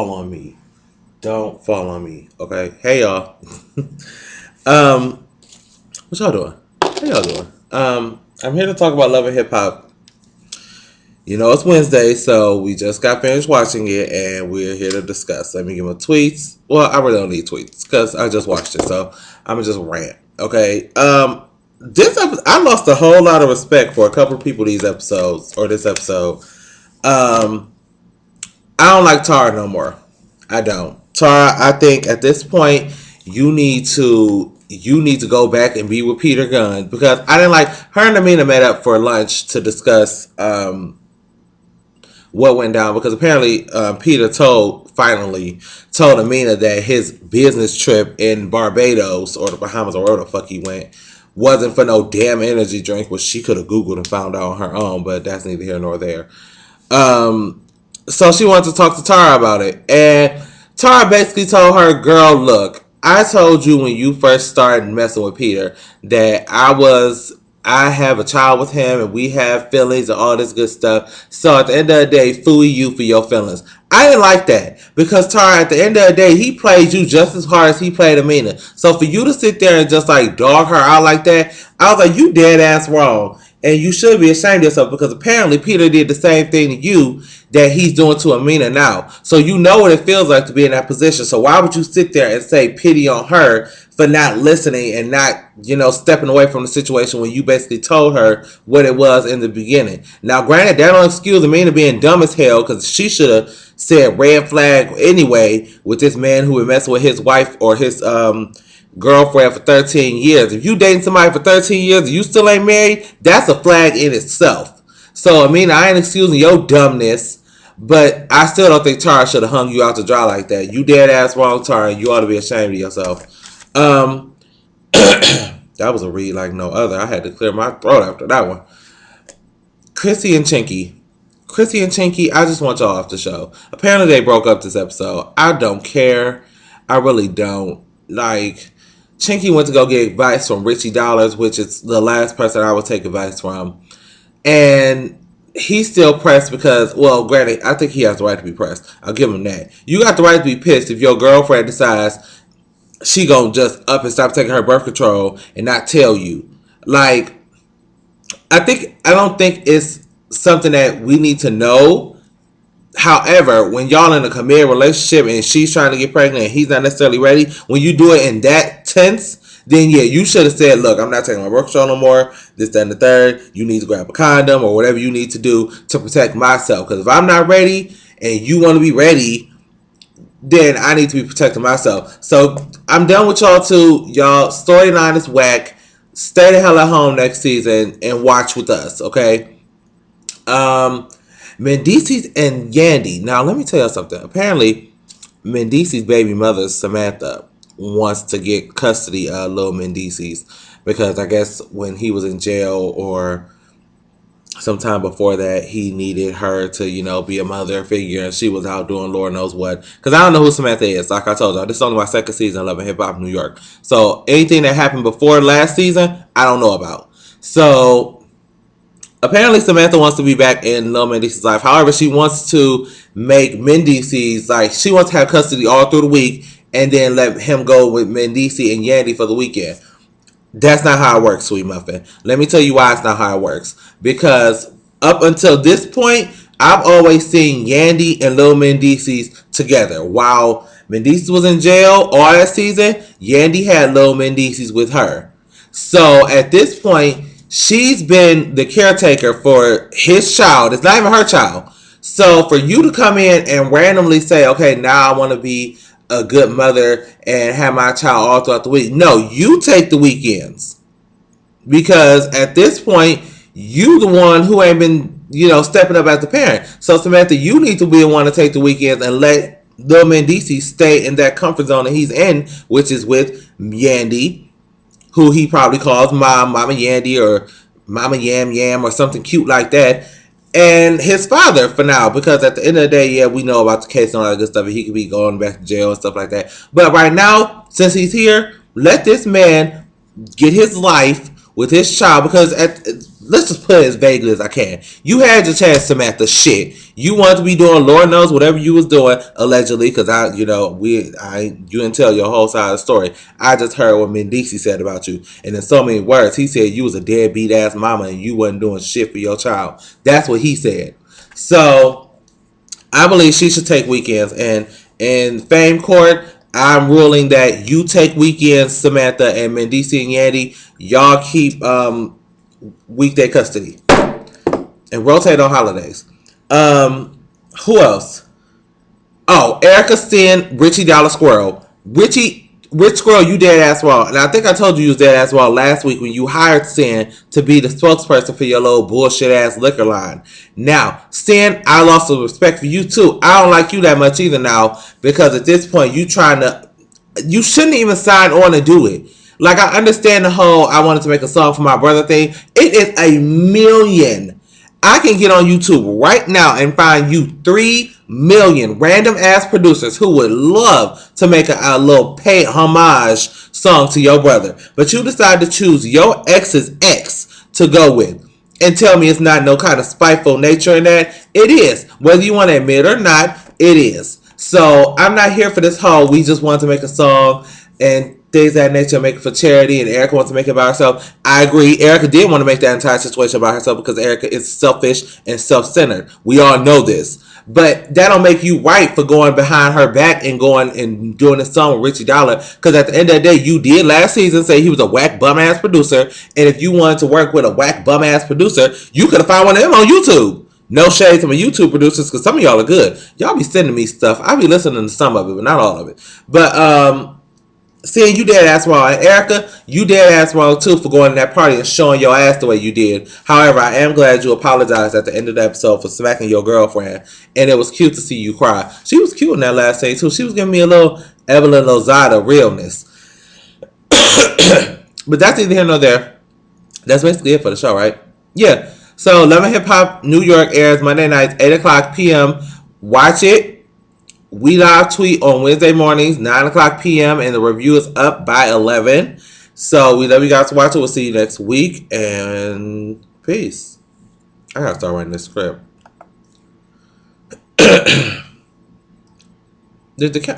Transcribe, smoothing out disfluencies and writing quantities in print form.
Fall on me. Don't fall on me. Okay. Hey y'all. um, what y'all doing? How y'all doing? I'm here to talk about Love and Hip Hop. You know it's Wednesday, so we just got finished watching it, and we're here to discuss. Let me give my tweets. Well, I really don't need tweets because I just watched it, so I'm gonna just rant. Okay. I lost a whole lot of respect for a couple of people these episodes or this episode. Um, I don't like Tara no more. I don't. Tara, I think at this point you need to go back and be with Peter Gunn because I didn't like her and Amina met up for lunch to discuss what went down because apparently Peter told Amina that his business trip in Barbados or the Bahamas or wherever the fuck he went wasn't for no damn energy drink, which she could have Googled and found out on her own, but that's neither here nor there. Um, so she wanted to talk to Tara about it. And Tara basically told her, girl, look, I told you when you first started messing with Peter that I have a child with him and we have feelings and all this good stuff. So at the end of the day, fooey you for your feelings. I didn't like that because Tara, at the end of the day, he played you just as hard as he played Amina. So for you to sit there and just like dog her out like that, I was like, you dead ass wrong. And you should be ashamed of yourself because apparently Peter did the same thing to you that he's doing to Amina now. So you know what it feels like to be in that position. So why would you sit there and say pity on her for not listening and not, stepping away from the situation when you basically told her what it was in the beginning? Now, granted, that don't excuse Amina being dumb as hell because she should have said red flag anyway with this man who would mess with his wife or his girlfriend for 13 years. If you dating somebody for 13 years and you still ain't married, that's a flag in itself. So, I ain't excusing your dumbness, but I still don't think Tara should have hung you out to dry like that. You dead ass wrong, Tara. You ought to be ashamed of yourself. That was a read like no other. I had to clear my throat after that one. Chrissy and Chinky. Chrissy and Chinky, I just want y'all off the show. Apparently they broke up this episode. I don't care. I really don't. Like, Chinky went to go get advice from Richie Dollars, which is the last person I would take advice from. And he's still pressed because, well, granted, I think he has the right to be pressed. I'll give him that. You got the right to be pissed if your girlfriend decides she gonna just up and stop taking her birth control and not tell you. Like, I don't think it's something that we need to know. However, when y'all in a committed relationship and she's trying to get pregnant and he's not necessarily ready, when you do it in that tense, then yeah, you should have said, look, I'm not taking my birth control no more, this, that, and the third. You need to grab a condom or whatever you need to do to protect myself. Because if I'm not ready and you want to be ready, then I need to be protecting myself. So I'm done with y'all too. Y'all storyline is whack. Stay the hell at home next season and watch with us, okay? Mendices and Yandy. Now, let me tell you something. Apparently, Mendices' baby mother, Samantha, wants to get custody of little Mendices because I guess when he was in jail or sometime before that, he needed her to, be a mother figure, and she was out doing Lord knows what. Because I don't know who Samantha is. Like I told y'all, this is only my second season of Love and Hip Hop New York. So anything that happened before last season, I don't know about. So apparently Samantha wants to be back in Lil Mendice's life. However, she wants to make Mendice's, like, she wants to have custody all through the week and then let him go with Mendice and Yandy for the weekend. That's not how it works, Sweet Muffin. Let me tell you why it's not how it works. Because up until this point, I've always seen Yandy and Lil Mendices together. While Mendices was in jail all that season, Yandy had Lil Mendices with her. So at this point, she's been the caretaker for his child. It's not even her child. So for you to come in and randomly say, okay, now I want to be a good mother and have my child all throughout the week. No, you take the weekends. Because at this point, you the one who ain't been, stepping up as the parent. So Samantha, you need to be the one to take the weekends and let Lil Mendici stay in that comfort zone that he's in, which is with Yandy, who he probably calls Mama Yandy or Mama Yam Yam or something cute like that. And his father for now, because at the end of the day, yeah, we know about the case and all that good stuff, and he could be going back to jail and stuff like that. But right now, since he's here, let this man get his life with his child, because let's just put it as vaguely as I can. You had your chance, Samantha. Shit, you wanted to be doing Lord knows whatever you was doing allegedly, because you didn't tell your whole side of the story. I just heard what Mendici said about you, and in so many words, he said you was a deadbeat ass mama and you wasn't doing shit for your child. That's what he said. So I believe she should take weekends, and in Fame Court, I'm ruling that you take weekends, Samantha, and Mendici and Yandy, y'all keep weekday custody and rotate on holidays. Who else? Oh, Erica Stin, Richie Dollar Squirrel. Rich Squirrel, you dead ass wrong. And I think I told you was dead ass wrong last week when you hired Stin to be the spokesperson for your little bullshit ass liquor line. Now, Stin, I lost some respect for you too. I don't like you that much either now, because at this point you shouldn't even sign on to do it. Like, I understand the whole I wanted to make a song for my brother thing. It is a million. I can get on YouTube right now and find you 3 million random ass producers who would love to make a little pay homage song to your brother. But you decide to choose your ex's ex to go with and tell me it's not no kind of spiteful nature in that. It is. Whether you want to admit it or not, it is. So I'm not here for this whole we just want to make a song and things of that nature, make it for charity, and Erica wants to make it by herself. I agree. Erica did want to make that entire situation by herself because Erica is selfish and self-centered. We all know this. But that don't make you right for going behind her back and going and doing this song with Richie Dollar. Because at the end of the day, you did last season say he was a whack bum ass producer. And if you wanted to work with a whack bum ass producer, you could have found one of them on YouTube. No shade to my YouTube producers, because some of y'all are good. Y'all be sending me stuff. I be listening to some of it, but not all of it. But seeing you dead ass wrong. And Erica, you dead ass wrong too for going to that party and showing your ass the way you did. However, I am glad you apologized at the end of the episode for smacking your girlfriend. And it was cute to see you cry. She was cute in that last scene too. She was giving me a little Evelyn Lozada realness. But that's neither here nor there. That's basically it for the show, right? Yeah. So Love and Hip Hop New York airs Monday nights, 8 o'clock p.m. Watch it. We live tweet on Wednesday mornings, 9 o'clock p.m. And the review is up by 11. So we love you guys to watch it. We'll see you next week. And peace. I gotta start writing this script. Did the cat